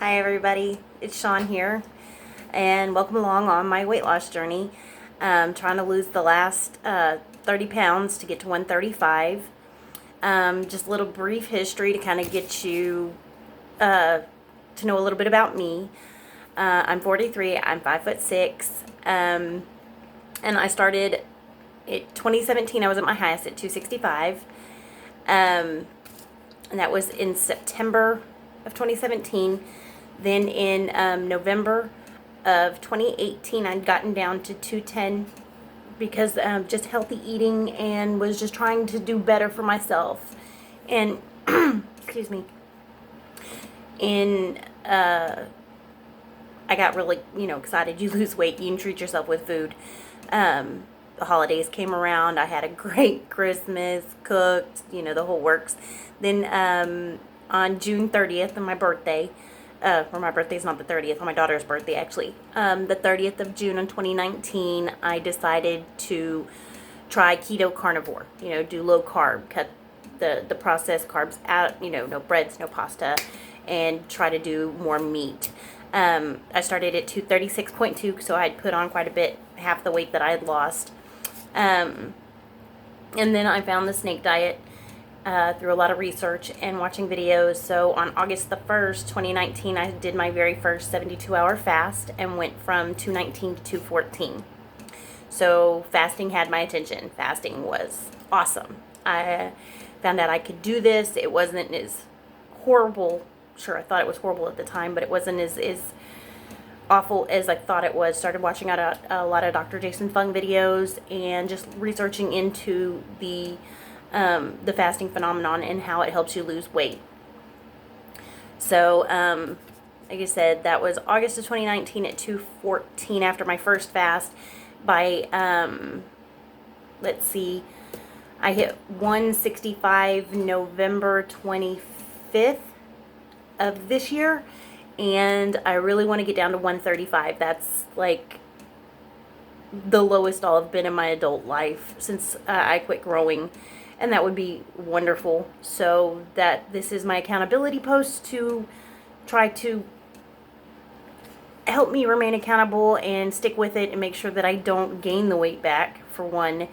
Hi everybody, it's Shawn here, and welcome along on my weight loss journey. Trying to lose the last 30 pounds to get to 135. Just a little brief history to kind of get you to know a little bit about me. I'm 43, I'm 5'6", and I started in 2017. I was at my highest at 265, and that was in September of 2017. Then in November of 2018, I'd gotten down to 210 because just healthy eating and was just trying to do better for myself. And, excuse me, I got really, excited. You lose weight, you can treat yourself with food. The holidays came around. I had a great Christmas, cooked, the whole works. Then on June 30th, on my birthday, my birthday's not the 30th, on my daughter's birthday actually, the 30th of June in 2019, I decided to try keto carnivore, do low carb, cut the processed carbs out, no breads, no pasta, and try to do more meat. I started at 236.2, so I'd put on quite a bit, half the weight that I had lost. And then I found the snake diet through a lot of research and watching videos. So on August the 1st, 2019, I did my very first 72-hour fast and went from 219 to 214. So fasting had my attention. Fasting was awesome. I found out I could do this. It wasn't as horrible. Sure, I thought it was horrible at the time, but it wasn't as awful as I thought it was. Started watching a lot of Dr. Jason Fung videos and just researching into the fasting phenomenon and how it helps you lose weight. So, like I said, that was August of 2019 at 214 after my first fast. By, let's see, I hit 165 November 25th of this year, and I really want to get down to 135. That's like the lowest I'll have been in my adult life since I quit growing. And that would be wonderful. So this is my accountability post to try to help me remain accountable and stick with it and make sure that I don't gain the weight back, for one.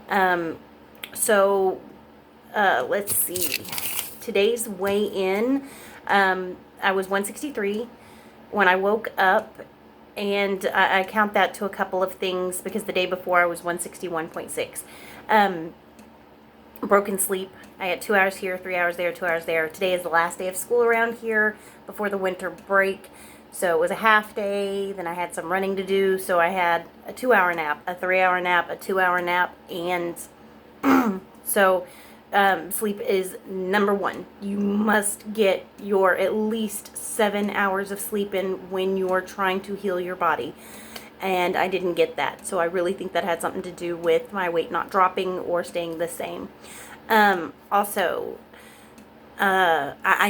Let's see. Today's weigh-in, I was 163 when I woke up, and I count that to a couple of things because the day before I was 161.6. Broken sleep. I had 2 hours here, 3 hours there, 2 hours there. Today is the last day of school around here before the winter break. So it was a half day. Then I had some running to do. So I had a 2-hour nap, a 3-hour nap, a 2-hour nap. And sleep is number one. You must get your at least 7 hours of sleep in when you're trying to heal your body. And I didn't get that. So I really think that had something to do with my weight not dropping or staying the same. I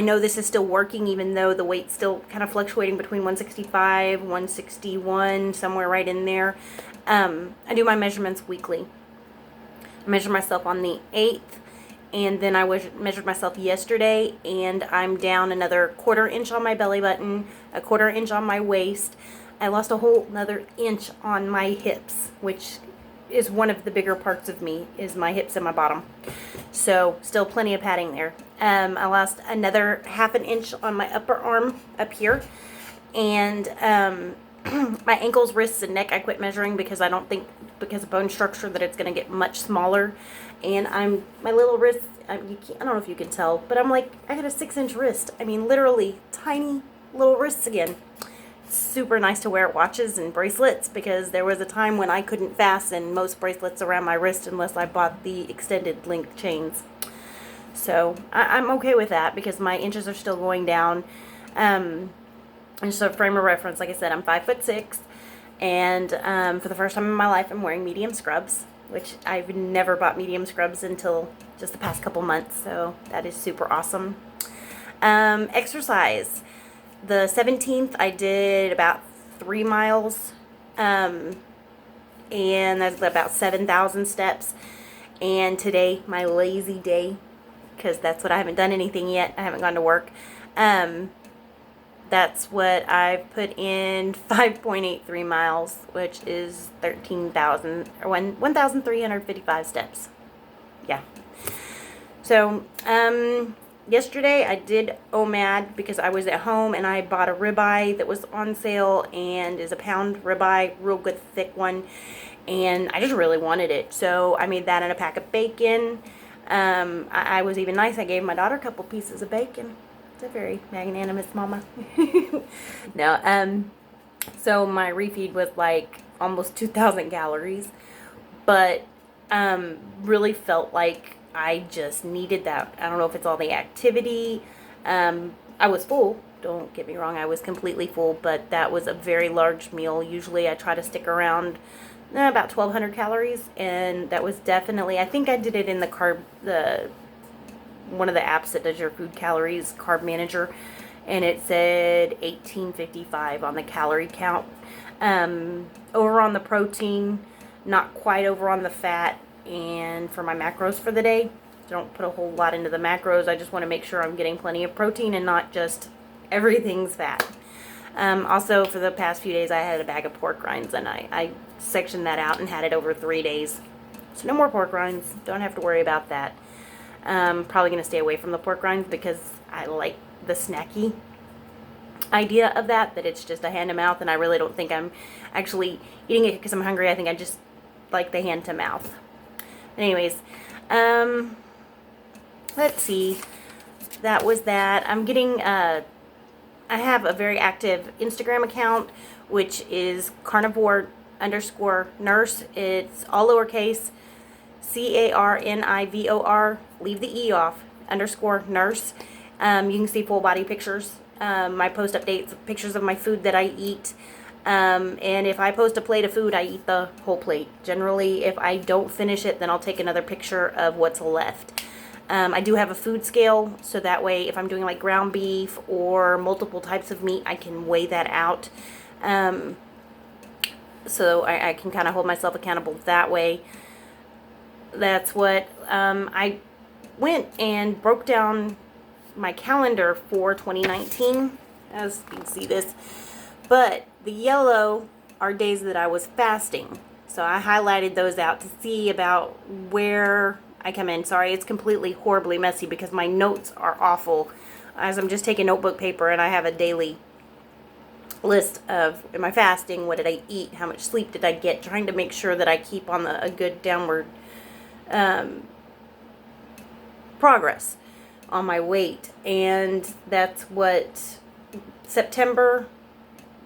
know this is still working, even though the weight's still kind of fluctuating between 165, 161, somewhere right in there. I do my measurements weekly. I measure myself on the 8th, and then I measured myself yesterday, and I'm down another 1/4 inch on my belly button, a 1/4 inch on my waist. I lost a whole another inch on my hips, which is one of the bigger parts of me, is my hips and my bottom. So still plenty of padding there. I lost another 1/2 inch on my upper arm up here. And my ankles, wrists, and neck I quit measuring because I don't think, because of bone structure, that it's going to get much smaller. And my little wrist, I don't know if you can tell, but I got a 6-inch wrist. I mean, literally tiny little wrists again. Super nice to wear watches and bracelets, because there was a time when I couldn't fasten most bracelets around my wrist unless I bought the extended length chains. So I'm okay with that because my inches are still going down. And just a frame of reference, like I said, I'm 5'6", and for the first time in my life, I'm wearing medium scrubs, which I've never bought medium scrubs until just the past couple months. So that is super awesome. Exercise. The 17th, I did about 3 miles, and that's about 7,000 steps. And today, my lazy day, because that's what I haven't done anything yet. I haven't gone to work. That's what I've put in 5.83 miles, which is 13,000 or 1,355 steps. Yeah. So, yesterday I did OMAD because I was at home and I bought a ribeye that was on sale and is a pound ribeye, real good thick one, and I just really wanted it. So I made that in a pack of bacon. I was even nice. I gave my daughter a couple pieces of bacon. It's a very magnanimous mama. No, so my refeed was like almost 2,000 calories, but really felt like I just needed that. I don't know if it's all the activity. I was full. Don't get me wrong. I was completely full, but that was a very large meal. Usually I try to stick around about 1,200 calories, and that was definitely, I think I did it in one of the apps that does your food calories, Carb Manager, and it said 1855 on the calorie count. Over on the protein, not quite over on the fat, and for my macros for the day, don't put a whole lot into the macros. I just want to make sure I'm getting plenty of protein and not just everything's fat. Also, for the past few days, I had a bag of pork rinds, and I sectioned that out and had it over 3 days. So no more pork rinds. Don't have to worry about that. Probably going to stay away from the pork rinds because I like the snacky idea of that it's just a hand to mouth, and I really don't think I'm actually eating it because I'm hungry. I think I just like the hand to mouth. Anyways, let's see. That was that. I'm getting, I have a very active Instagram account, which is Carnivore_nurse. It's all lowercase, CARNIVOR, leave the E off, _nurse. You can see full body pictures. My post updates, pictures of my food that I eat. And if I post a plate of food, I eat the whole plate. Generally, if I don't finish it, then I'll take another picture of what's left. I do have a food scale, so that way if I'm doing like ground beef or multiple types of meat, I can weigh that out. So I can kind of hold myself accountable that way. That's what I went and broke down my calendar for 2019, as you can see this. But the yellow are days that I was fasting. So I highlighted those out to see about where I come in. Sorry, it's completely horribly messy because my notes are awful. As I'm just taking notebook paper and I have a daily list of, am I fasting, what did I eat, how much sleep did I get, trying to make sure that I keep on a good downward progress on my weight. And that's what September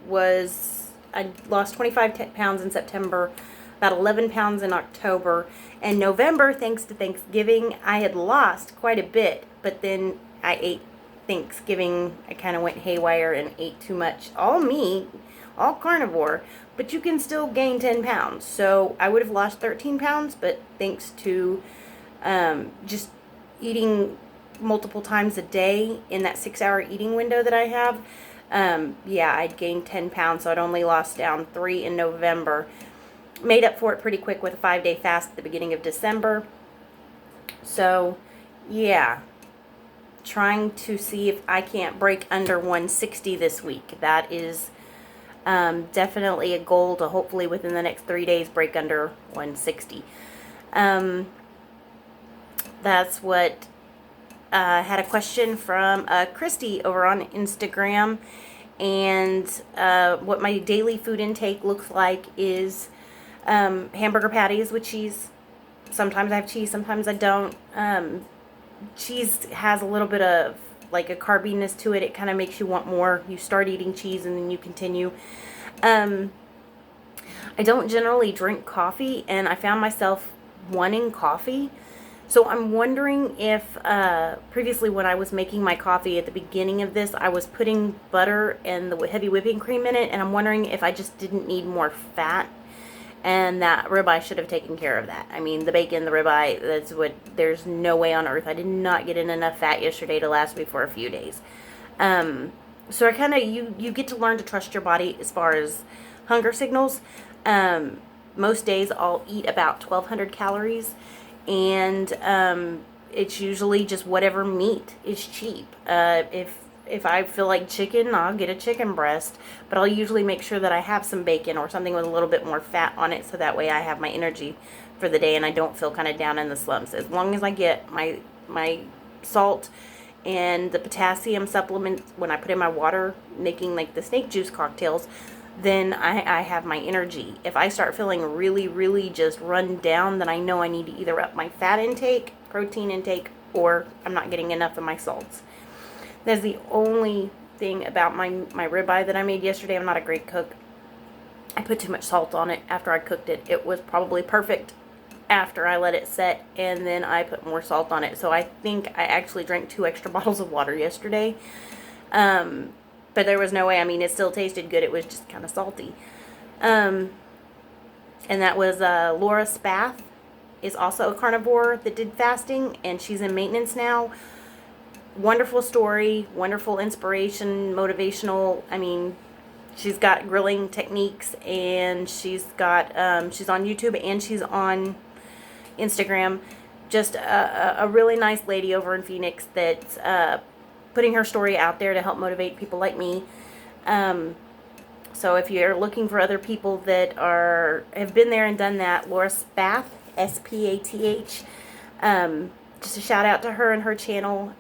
was. I lost 25 pounds in September, about 11 pounds in October, and November, thanks to Thanksgiving, I had lost quite a bit, but then I ate Thanksgiving. I kind of went haywire and ate too much. All meat, all carnivore, but you can still gain 10 pounds. So I would have lost 13 pounds, but thanks to just eating multiple times a day in that 6-hour eating window that I have, yeah, I'd gained 10 pounds, so I'd only lost down 3 in November. Made up for it pretty quick with a 5-day fast at the beginning of December. So, yeah, trying to see if I can't break under 160 this week. That is definitely a goal to hopefully within the next 3 days break under 160. That's what had a question from Christy over on Instagram, and what my daily food intake looks like is hamburger patties with cheese. Sometimes I have cheese, sometimes I don't. Cheese has a little bit of like a carbiness to it. It kind of makes you want more. You start eating cheese and then you continue. I don't generally drink coffee, and I found myself wanting coffee. So I'm wondering if previously when I was making my coffee at the beginning of this, I was putting butter and the heavy whipping cream in it, and I'm wondering if I just didn't need more fat, and that ribeye should have taken care of that. I mean, the bacon, the ribeye, there's no way on earth. I did not get in enough fat yesterday to last me for a few days. So I kind of, you get to learn to trust your body as far as hunger signals. Most days I'll eat about 1,200 calories. And it's usually just whatever meat is cheap. If if I feel like chicken, I'll get a chicken breast, but I'll usually make sure that I have some bacon or something with a little bit more fat on it, so that way I have my energy for the day and I don't feel kind of down in the slumps. As long as I get my salt and the potassium supplements when I put in my water, making like the snake juice cocktails, then I have my energy. If I start feeling really, really just run down, then I know I need to either up my fat intake, protein intake, or I'm not getting enough of my salts. That's the only thing about my ribeye that I made yesterday. I'm not a great cook. I put too much salt on it after I cooked it. It was probably perfect after I let it set, and then I put more salt on it. So I think I actually drank 2 extra bottles of water yesterday. But there was no way. I mean, it still tasted good. It was just kind of salty. And that was Laura Spath is also a carnivore that did fasting, and she's in maintenance now. Wonderful story, wonderful inspiration, motivational. I mean, she's got grilling techniques, and she's got she's on YouTube and she's on Instagram. Just a really nice lady over in Phoenix that's putting her story out there to help motivate people like me. So if you're looking for other people that have been there and done that, Laura Spath, S-P-A-T-H. Just a shout out to her and her channel.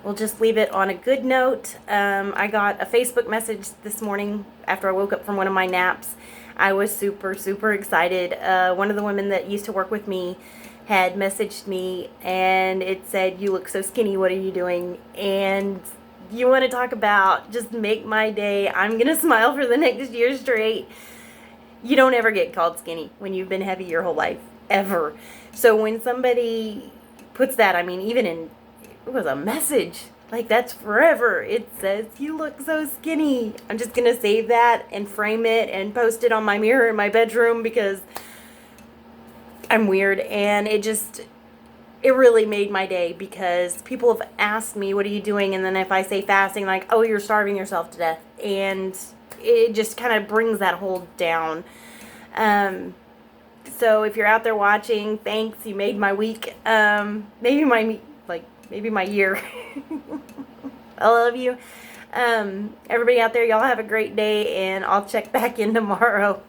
We'll just leave it on a good note. I got a Facebook message this morning after I woke up from one of my naps. I was super, super excited. One of the women that used to work with me had messaged me, and it said, "You look so skinny, what are you doing?" And you want to talk about just make my day. I'm going to smile for the next year straight. You don't ever get called skinny when you've been heavy your whole life, ever. So when somebody puts that, I mean, even in, it was a message, like that's forever. It says, "You look so skinny." I'm just going to save that and frame it and post it on my mirror in my bedroom because I'm weird. And it really made my day because people have asked me, "What are you doing?" And then if I say fasting, like, "Oh, you're starving yourself to death." And it just kind of brings that whole down. So if you're out there watching, thanks. You made my week. Maybe my year. I love you. Everybody out there, y'all have a great day, and I'll check back in tomorrow.